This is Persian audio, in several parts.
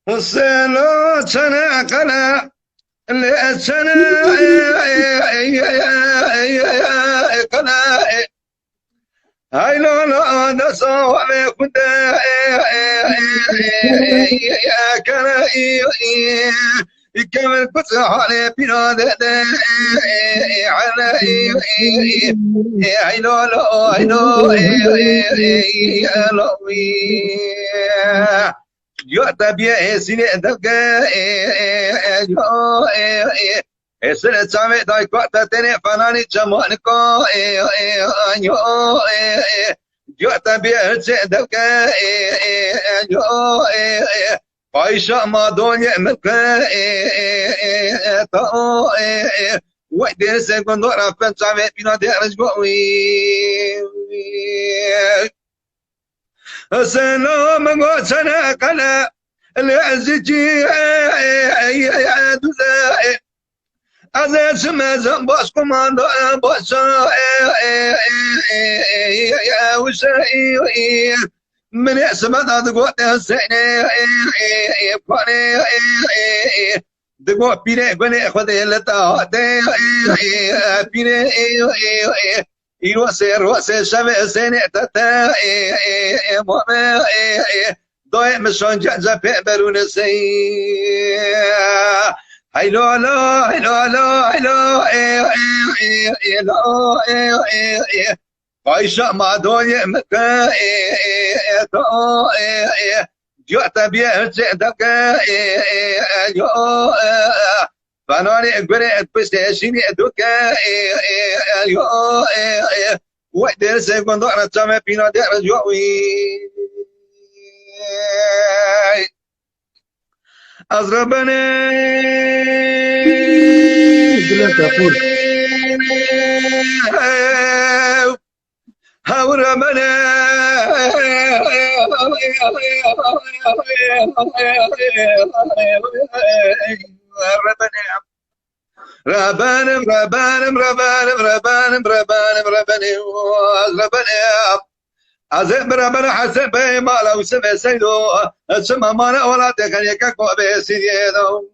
السلو سنة قنا اللي سنة قنا هاي لو لا نسوا كنت كنا كمل كنت على بلاد على هاي لو لا هاي لو yo también sin educar yo sene chame dai kwata tene fanani chamon ko yo también sin educar yo Aisha Madonia meka to وحده segundo rapen chame pino de rasgo السلام وسنا قنا العزجي دوزاي أزا سما زنباس كماندو باسا وسائي من اسمه دقوت السنة باني دقوت بيني بني خذي لتا بيني روسي شبه سنة تتا ماما ضايع مشان جعزة بيعبرون سي هيلو هلو هيلو هلو هلو عايشة مع دنيا مكا جوعت بيها جعدك فناني قرأت بستشيني دوكا وحده سيكون ضعنا تسامي بينا دير جوعي أزربني هورمني ربانم ربانم ربانم ربانم ربانم ربانم ربانم عزم ربنا حسب ما لو سمع سيدو سمع ما لا ولا تكنيك كوبي سيدو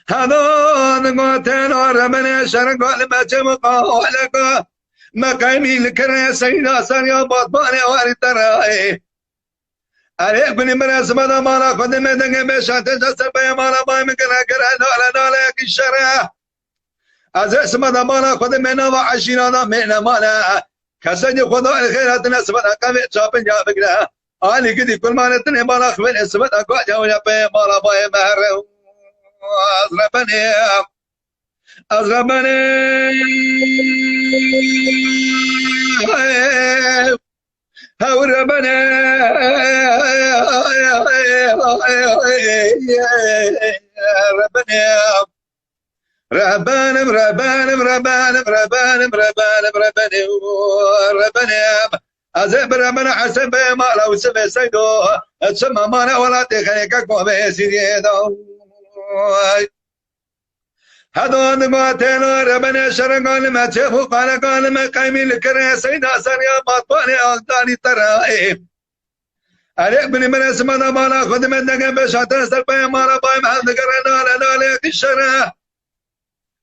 هذا نقطن ربنا شرق لما تبقى ولك ما كايمي لكرا سيدا سريا بطباني وارد تراي عليك بني مرس ماذا مالا قدم دنگ بشات جسر بي مالا باي مكنا كرا نالا نالا يك الشرع أزس ماذا مالا قدم نوا عشينا مينا مالا كسني خدا الخيرات نسبة كم شابن جا بقرا أنا كدي كل ما نتني مالا خبر نسبة قا جاويا بي مالا باي مهر أزربني أزربني ربنا ربنا ربنا ربنا ربنا ربنا ربنا أزب ربنا حسب ما لو سب سيدو سما ما ولا تخليك كوبي سيدو هذا نقطنا ربنا شرقنا ما تشوفوا قال ما قايمين لكرا سيدا سريا باطوني أغداني ترائي عليك بني من اسمنا مالا خد من دقن بشاتن سربايا مالا باي محمد قرنا لنا ليك الشرع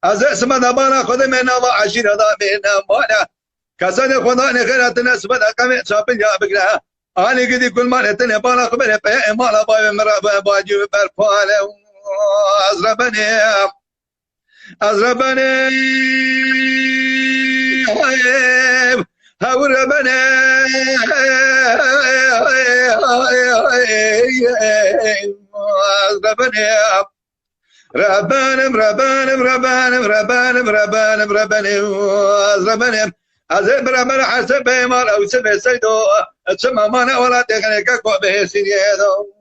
از اسمنا مالا خد من نوا عشيرة دا بينا مالا كساني خداني خيرات نسبة كمي شابن يا بقرا آني قدي كل ما نتني بالا خبري بيا مالا باي مرابا باجو برفالي أزربني أزربني هوربني أزربني ربانم ربانم ربانم ربانم ربانم ربانم أزربني أزب ربنا حسب ما لو سب سيدو سما ما ولا تغنيك كوبي سيدو